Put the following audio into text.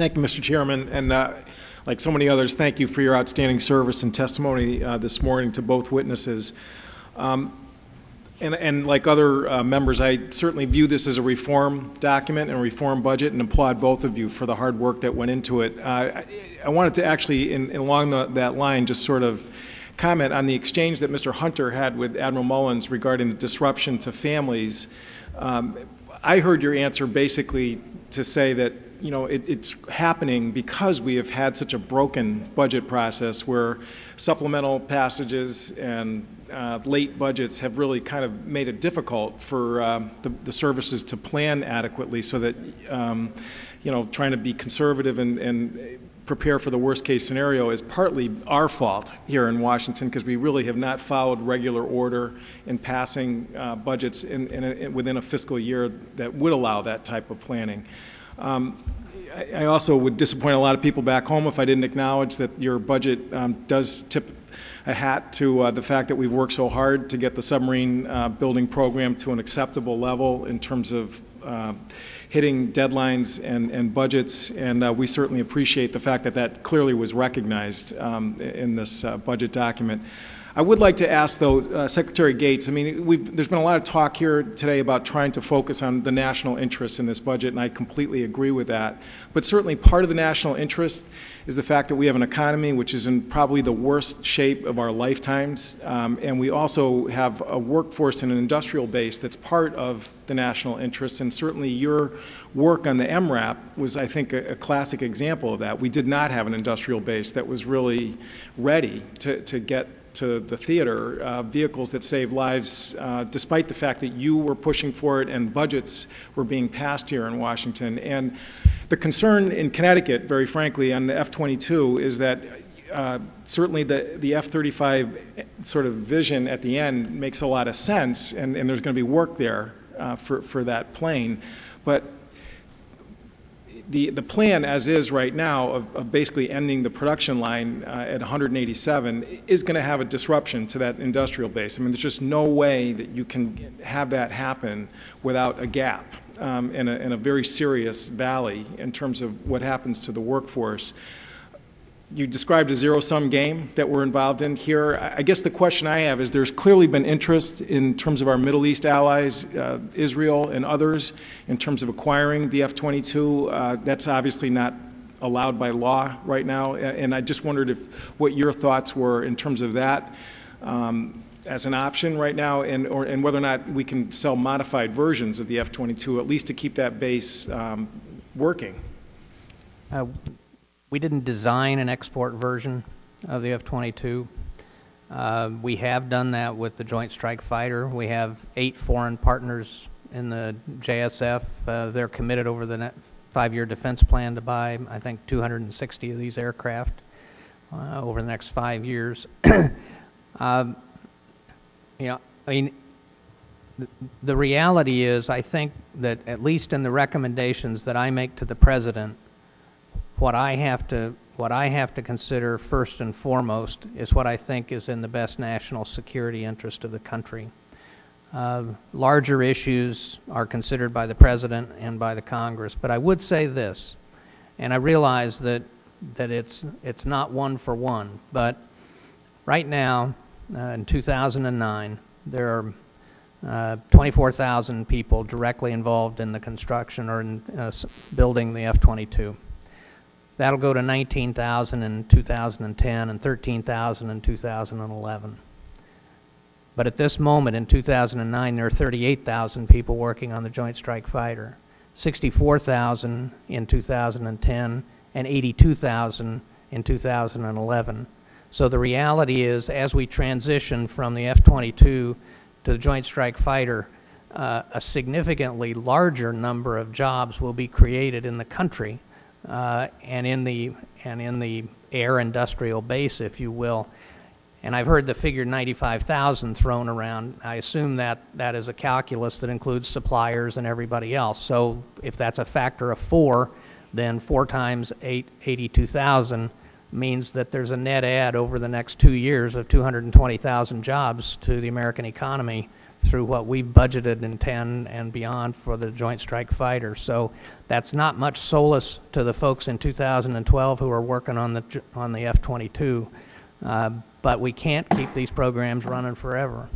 Thank you, Mr. Chairman, and like so many others, thank you for your outstanding service and testimony this morning to both witnesses. And like other members, I certainly view this as a reform document and a reform budget and applaud both of you for the hard work that went into it. I wanted to actually, along that line, just sort of comment on the exchange that Mr. Hunter had with Admiral Mullen regarding the disruption to families. I heard your answer basically to say that it's happening because we have had such a broken budget process where supplemental passages and late budgets have really kind of made it difficult for the services to plan adequately, so that trying to be conservative and prepare for the worst case scenario is partly our fault here in Washington, because we really have not followed regular order in passing budgets within a fiscal year that would allow that type of planning. I also would disappoint a lot of people back home if I didn't acknowledge that your budget does tip a hat to the fact that we've worked so hard to get the submarine building program to an acceptable level in terms of hitting deadlines and budgets, and we certainly appreciate the fact that that clearly was recognized in this budget document. I would like to ask, though, Secretary Gates, I mean, there's been a lot of talk here today about trying to focus on the national interests in this budget, and I completely agree with that. But certainly part of the national interest is the fact that we have an economy which is in probably the worst shape of our lifetimes, and we also have a workforce and an industrial base that's part of the national interest, and certainly your work on the MRAP was, I think, a classic example of that. We did not have an industrial base that was really ready to get to the theater, vehicles that save lives, despite the fact that you were pushing for it and budgets were being passed here in Washington. And the concern in Connecticut, very frankly, on the F-22 is that certainly the F-35 sort of vision at the end makes a lot of sense, and there's going to be work there for that plane. But the plan as is right now of basically ending the production line at 187 is going to have a disruption to that industrial base. I mean, there's just no way that you can have that happen without a gap in a very serious valley in terms of what happens to the workforce. You described a zero-sum game that we're involved in here. I guess the question I have is there's clearly been interest in terms of our Middle East allies, Israel and others, in terms of acquiring the F-22. That's obviously not allowed by law right now, and I just wondered what your thoughts were in terms of that as an option right now, and whether or not we can sell modified versions of the F-22, at least to keep that base working. We didn't design an export version of the F-22. We have done that with the Joint Strike Fighter. We have 8 foreign partners in the JSF. They're committed over the 5-year defense plan to buy, I think, 260 of these aircraft over the next 5 years. I mean, the reality is, I think that at least in the recommendations that I make to the President, what I have to consider first and foremost is what I think is in the best national security interest of the country. Larger issues are considered by the President and by the Congress, but I would say this, and I realize that it's not one for one, but right now in 2009 there are 24,000 people directly involved in the construction or in building the F-22. That'll go to 19,000 in 2010 and 13,000 in 2011. But at this moment in 2009, there are 38,000 people working on the Joint Strike Fighter, 64,000 in 2010, and 82,000 in 2011. So the reality is, as we transition from the F-22 to the Joint Strike Fighter, a significantly larger number of jobs will be created in the country and in the air industrial base, if you will. And I've heard the figure 95,000 thrown around. I assume that that is a calculus that includes suppliers and everybody else. So if that's a factor of 4, then 4 times 8, 82,000 means that there's a net add over the next 2 years of 220,000 jobs to the American economy through what we budgeted in 10 and beyond for the Joint Strike Fighter. So that's not much solace to the folks in 2012 who are working on the F-22, but we can't keep these programs running forever.